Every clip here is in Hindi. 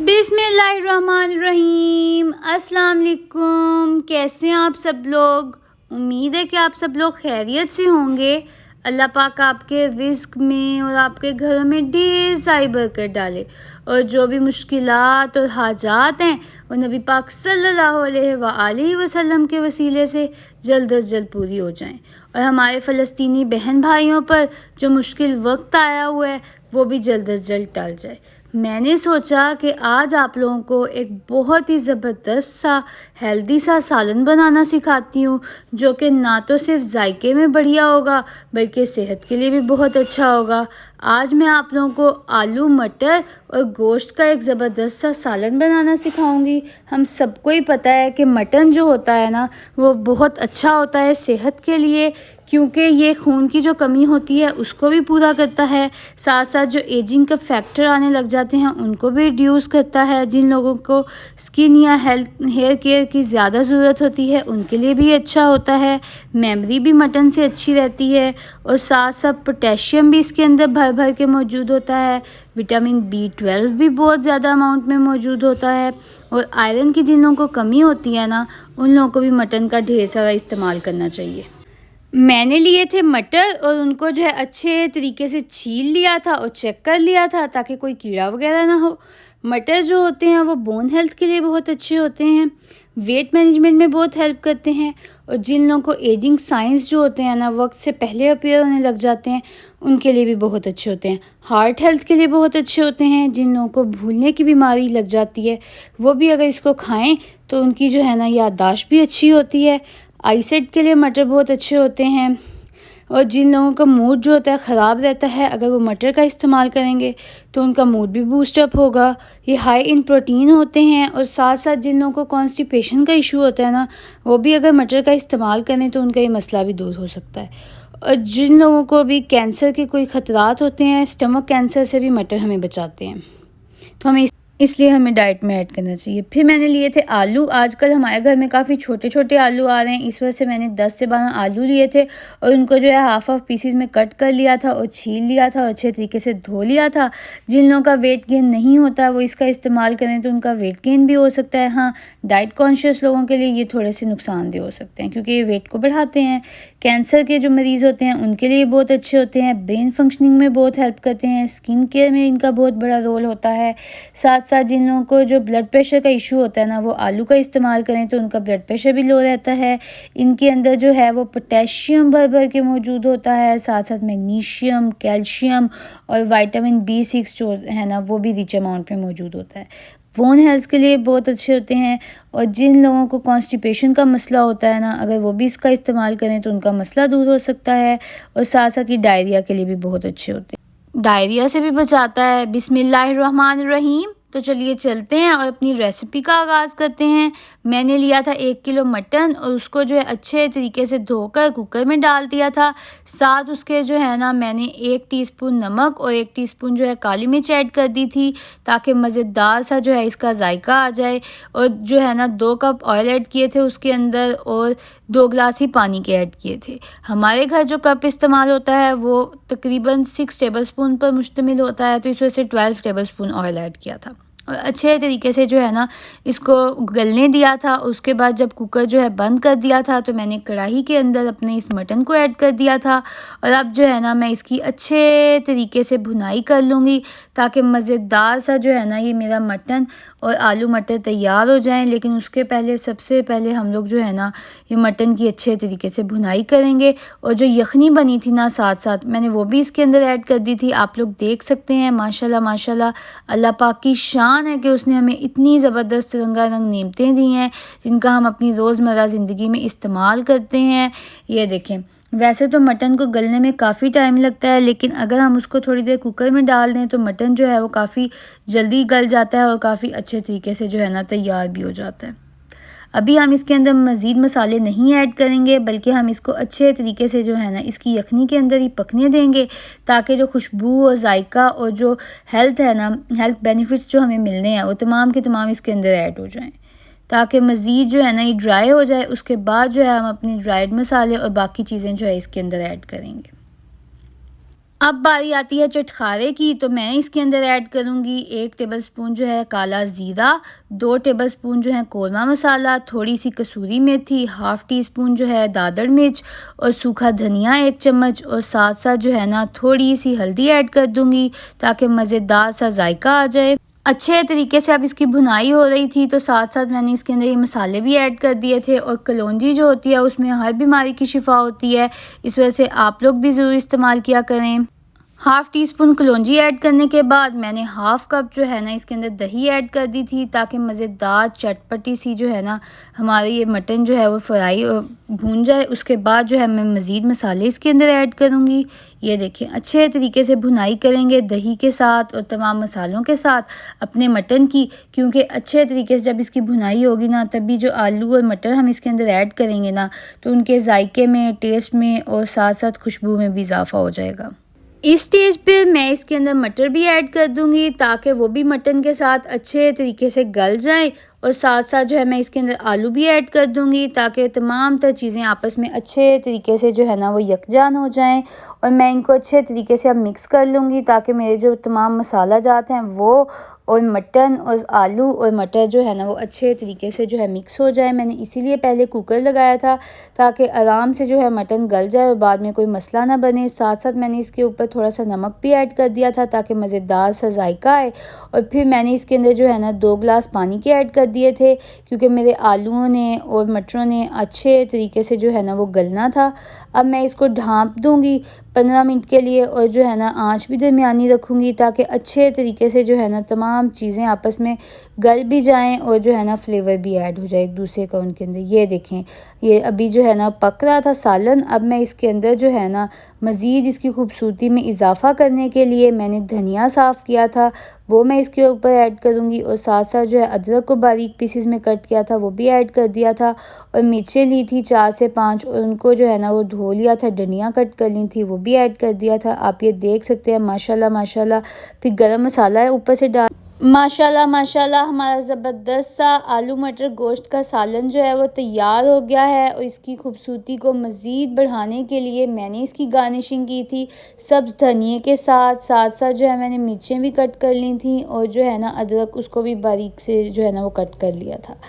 बिस्मिल्लाहिर्रहमानिर्रहीम। अस्सलाम वालेकुम। कैसे हैं आप सब लोग? उम्मीद है कि आप सब लोग खैरियत से होंगे। अल्लाह पाक आपके रिज़्क़ में और आपके घरों में ढेर सारी बरकत डाले और जो भी मुश्किलात और हाजात हैं वो नबी पाक सल्लल्लाहु अलैहि वसल्लम के वसीले से जल्द अज जल्द पूरी हो जाएं और हमारे फ़लस्तीनी बहन भाइयों पर जो मुश्किल वक्त आया हुआ है वो भी जल्द अज जल्द टल जाए। मैंने सोचा कि आज आप लोगों को एक बहुत ही ज़बरदस्त सा हेल्दी सा सालन बनाना सिखाती हूँ, जो कि ना तो सिर्फ जायके में बढ़िया होगा बल्कि सेहत के लिए भी बहुत अच्छा होगा। आज मैं आप लोगों को आलू मटर और गोश्त का एक ज़बरदस्त सा सालन बनाना सिखाऊंगी। हम सबको ही पता है कि मटन जो होता है ना वो बहुत अच्छा होता है सेहत के लिए, क्योंकि ये खून की जो कमी होती है उसको भी पूरा करता है, साथ साथ जो एजिंग का फैक्टर आने लग जाते हैं उनको भी रिड्यूस करता है। जिन लोगों को स्किन या हेयर केयर की ज़्यादा ज़रूरत होती है उनके लिए भी अच्छा होता है। मेमोरी भी मटन से अच्छी रहती है और साथ साथ पोटेशियम भी इसके अंदर भर भर के मौजूद होता है। विटामिन B12 भी बहुत ज़्यादा अमाउंट में मौजूद होता है और आयरन की जिन लोगों को कमी होती है ना उन लोगों को भी मटन का ढेर सारा इस्तेमाल करना चाहिए। मैंने लिए थे मटर और उनको जो है अच्छे तरीके से छील लिया था और चेक कर लिया था ताकि कोई कीड़ा वगैरह ना हो। मटर जो होते हैं वो बोन हेल्थ के लिए बहुत अच्छे होते हैं, वेट मैनेजमेंट में बहुत हेल्प करते हैं और जिन लोगों को एजिंग साइंस जो होते हैं ना वक्त से पहले अपीयर होने लग जाते हैं उनके लिए भी बहुत अच्छे होते हैं। हार्ट हेल्थ के लिए बहुत अच्छे होते हैं। जिन लोगों को भूलने की बीमारी लग जाती है वो भी अगर इसको खाएं तो उनकी जो है ना याददाश्त भी अच्छी होती है। आईसाइट के लिए मटर बहुत अच्छे होते हैं और जिन लोगों का मूड जो होता है ख़राब रहता है अगर वो मटर का इस्तेमाल करेंगे तो उनका मूड भी बूस्टअप होगा। ये हाई इन प्रोटीन होते हैं और साथ साथ जिन लोगों को कॉन्स्टिपेशन का इशू होता है ना वो भी अगर मटर का इस्तेमाल करें तो उनका ये मसला भी दूर हो सकता है। और जिन लोगों को भी कैंसर के कोई ख़तरात होते हैं, स्टमक कैंसर से भी मटर हमें बचाते हैं, तो हमें इसलिए हमें डाइट में ऐड करना चाहिए। फिर मैंने लिए थे आलू। आजकल हमारे घर में काफ़ी छोटे छोटे आलू आ रहे हैं, इस वजह से मैंने 10 से 12 आलू लिए थे और उनको जो है हाफ पीसीज में कट कर लिया था और छील लिया था और अच्छे तरीके से धो लिया था। जिन लोगों का वेट गेन नहीं होता वो इसका इस्तेमाल करें तो उनका वेट गेन भी हो सकता है। हाँ, डाइट कॉन्शियस लोगों के लिए ये थोड़े से नुकसानदेह हो सकते हैं क्योंकि ये वेट को बढ़ाते हैं। कैंसर के जो मरीज़ होते हैं उनके लिए बहुत अच्छे होते हैं, ब्रेन फंक्शनिंग में बहुत हेल्प करते हैं, स्किन केयर में इनका बहुत बड़ा रोल होता है। साथ साथ जिन लोगों को जो ब्लड प्रेशर का इशू होता है ना वो आलू का इस्तेमाल करें तो उनका ब्लड प्रेशर भी लो रहता है। इनके अंदर जो है वो पोटेशियम भर भर के मौजूद होता है, साथ साथ मैग्नीशियम, कैल्शियम और विटामिन B6 जो है ना वो भी रिच अमाउंट में मौजूद होता है। बोन हेल्थ के लिए बहुत अच्छे होते हैं और जिन लोगों को कॉन्स्टिपेशन का मसला होता है ना अगर वो भी इसका इस्तेमाल करें तो उनका मसला दूर हो सकता है। और साथ साथ ये डायरिया के लिए भी बहुत अच्छे होते हैं, डायरिया से भी बचाता है। बिस्मिल्लाहिर्रहमानिर्रहीम। तो चलिए चलते हैं और अपनी रेसिपी का आगाज़ करते हैं। मैंने लिया था 1 किलो मटन और उसको जो है अच्छे तरीके से धोकर कुकर में डाल दिया था। साथ उसके जो है ना मैंने 1 टीस्पून नमक और 1 टीस्पून जो है काली मिर्च ऐड कर दी थी ताकि मज़ेदार सा जो है इसका जायका आ जाए। और जो है ना 2 कप ऑयल ऐड किए थे उसके अंदर और 2 गिलास ही पानी के ऐड किए थे। हमारे घर जो कप इस्तेमाल होता है वो तकरीबन 6 टेबलस्पून पर मुश्तमिल होता है, तो इस वजह से 12 टेबलस्पून ऑयल ऐड किया था और अच्छे तरीके से जो है ना इसको गलने दिया था। उसके बाद जब कुकर जो है बंद कर दिया था तो मैंने कढ़ाई के अंदर अपने इस मटन को ऐड कर दिया था और अब जो है ना मैं इसकी अच्छे तरीके से भुनाई कर लूँगी ताकि मज़ेदार सा जो है ना ये मेरा मटन और आलू मटर तैयार हो जाएं। लेकिन उसके पहले सबसे पहले हम लोग जो है ना ये मटन की अच्छे तरीके से भुनाई करेंगे और जो यखनी बनी थी ना साथ साथ मैंने वो भी इसके अंदर ऐड कर दी थी। आप लोग देख सकते हैं माशाल्लाह माशाल्लाह, अल्लाह पाक की शान है कि उसने हमें इतनी ज़बरदस्त रंगारंग नेमतें दी हैं जिनका हम अपनी रोज़मर्रा ज़िंदगी में इस्तेमाल करते हैं। ये देखें, वैसे तो मटन को गलने में काफ़ी टाइम लगता है लेकिन अगर हम उसको थोड़ी देर कुकर में डाल दें तो मटन जो है वो काफ़ी जल्दी गल जाता है और काफ़ी अच्छे तरीके से जो है ना तैयार भी हो जाता है। अभी हम इसके अंदर मज़ीद मसाले नहीं ऐड करेंगे बल्कि हम इसको अच्छे तरीके से जो है ना इसकी यखनी के अंदर ही पकने देंगे ताकि जो खुशबू और जायका और जो हेल्थ है ना, हेल्थ बेनिफिट्स जो हमें मिलने हैं वो तमाम के तमाम इसके अंदर ऐड हो जाएं ताकि मज़ीद जो है ना ये ड्राई हो जाए। उसके बाद जो है हम अपनी ड्राइड मसाले और बाकी चीज़ें जो है इसके अंदर ऐड करेंगे। अब बारी आती है चटखारे की, तो मैं इसके अंदर ऐड करूँगी 1 टेबलस्पून जो है काला ज़ीरा, 2 टेबलस्पून जो है कौरमा मसाला, थोड़ी सी कसूरी मेथी, हाफ़ टी स्पून जो है दादड़ मिर्च और सूखा धनिया 1 चम्मच, और साथ साथ जो है ना थोड़ी सी हल्दी ऐड कर दूँगी ताकि मज़ेदार सा जायका आ जाए। अच्छे तरीके से अब इसकी भुनाई हो रही थी, तो साथ साथ मैंने इसके अंदर ये मसाले भी ऐड कर दिए थे। और कलौंजी जो होती है उसमें हर बीमारी की शिफा होती है, इस वजह से आप लोग भी ज़रूर इस्तेमाल किया करें। हाफ़ टी स्पून कलौंजी ऐड करने के बाद मैंने हाफ़ कप जो है ना इसके अंदर दही ऐड कर दी थी, ताकि मज़ेदार चटपटी सी जो है ना हमारा ये मटन जो है वो फ्राई भून जाए। उसके बाद जो है मैं मज़ीद मसाले इसके अंदर ऐड करूँगी। ये देखें, अच्छे तरीके से भुनाई करेंगे दही के साथ और तमाम मसालों के साथ अपने मटन की, क्योंकि अच्छे तरीके से जब इसकी भुनाई होगी ना तभी जो आलू और मटर हम इसके अंदर ऐड करेंगे ना तो उनके जायके में, टेस्ट में और साथ साथ खुशबू में भी इजाफ़ा हो जाएगा। इस स्टेज पे मैं इसके अंदर मटर भी ऐड कर दूंगी ताकि वो भी मटन के साथ अच्छे तरीके से गल जाएं, और साथ साथ जो है मैं इसके अंदर आलू भी ऐड कर दूंगी ताकि तमाम तर चीज़ें आपस में अच्छे तरीके से जो है ना वो यकजान हो जाएं। और मैं इनको अच्छे तरीके से अब मिक्स कर लूँगी ताकि मेरे जो तमाम मसाला जात हैं वो और मटन और आलू और मटर जो है ना वो अच्छे तरीके से जो है मिक्स हो जाए। मैंने इसीलिए पहले कुकर लगाया था ताकि आराम से जो है मटन गल जाए और बाद में कोई मसला ना बने। साथ साथ मैंने इसके ऊपर थोड़ा सा नमक भी ऐड कर दिया था ताकि मज़ेदार सा जायका आए। और फिर मैंने इसके अंदर जो है ना 2 गिलास पानी के ऐड कर दिए थे, क्योंकि मेरे आलूओं ने और मटरों ने अच्छे तरीके से जो है ना वो गलना था। अब मैं इसको ढाँप दूँगी 15 मिनट के लिए, और जो है ना आँच भी दरमियानी रखूँगी ताकि अच्छे तरीके से जो है ना तमाम चीज़ें आपस में गल भी जाएं और जो है ना फ्लेवर भी ऐड हो जाए एक दूसरे का उनके अंदर। ये देखें, ये अभी जो है ना पक रहा था सालन। अब मैं इसके अंदर जो है ना मज़ीद इसकी खूबसूरती में इजाफ़ा करने के लिए मैंने धनिया साफ़ किया था वो मैं इसके ऊपर ऐड करूँगी, और साथ साथ जो है अदरक को बारीक पीसेस में कट किया था वो भी ऐड कर दिया था। और मिर्चें ली थी 4 से 5 और उनको जो है ना वो धो लिया था, धनिया कट कर ली थी वो भी ऐड कर दिया था। आप ये देख सकते हैं माशाल्लाह माशाल्लाह। फिर गरम मसाला है ऊपर से डाल, माशाल्लाह माशाल्लाह हमारा ज़बरदस्त सा आलू मटर गोश्त का सालन जो है वो तैयार हो गया है। और इसकी खूबसूरती को मज़ीद बढ़ाने के लिए मैंने इसकी गार्निशिंग की थी सब्ज़ धनिए के साथ। साथ साथ जो है मैंने मिर्चें भी कट कर ली थी, और जो है ना अदरक उसको भी बारीक से जो है ना वो कट कर लिया था।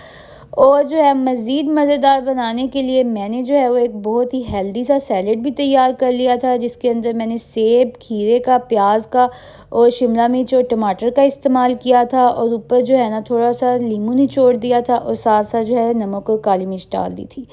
और जो है मज़ीद मज़ेदार बनाने के लिए मैंने जो है वो एक बहुत ही हेल्दी सा सैलेड भी तैयार कर लिया था, जिसके अंदर मैंने सेब, खीरे का, प्याज का और शिमला मिर्च और टमाटर का इस्तेमाल किया था। और ऊपर जो है ना थोड़ा सा नींबू निचोड़ दिया था, और साथ साथ जो है नमक और काली मिर्च डाल दी थी।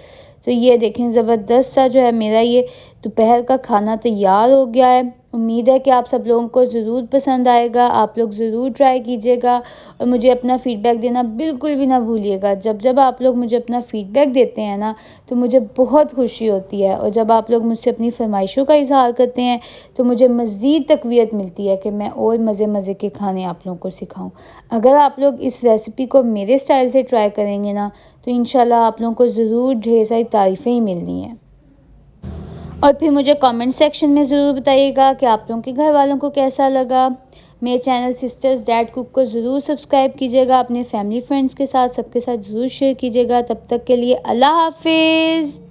तो ये देखें ज़बरदस्त सा जो है मेरा ये दोपहर का खाना तैयार हो गया है। उम्मीद है कि आप सब लोगों को ज़रूर पसंद आएगा। आप लोग ज़रूर ट्राई कीजिएगा और मुझे अपना फ़ीडबैक देना बिल्कुल भी ना भूलिएगा। जब जब आप लोग मुझे अपना फ़ीडबैक देते हैं ना तो मुझे बहुत खुशी होती है, और जब आप लोग मुझसे अपनी फ़रमाइशों का इज़हार करते हैं तो मुझे मज़ीद तक़वियत मिलती है कि मैं और मज़े मज़े के खाने आप लोगों को सिखाऊं। अगर आप लोग इस रेसिपी को मेरे स्टाइल से ट्राई करेंगे ना तो इंशाल्लाह आप लोगों को ज़रूर ढेर सारी तारीफ़ें ही मिलनी हैं। और फिर मुझे कमेंट सेक्शन में ज़रूर बताइएगा कि आप लोगों के घर वालों को कैसा लगा। मेरे चैनल सिस्टर्स डैड कुक को ज़रूर सब्सक्राइब कीजिएगा, अपने फैमिली फ्रेंड्स के साथ सबके साथ ज़रूर शेयर कीजिएगा। तब तक के लिए अल्लाह हाफिज़।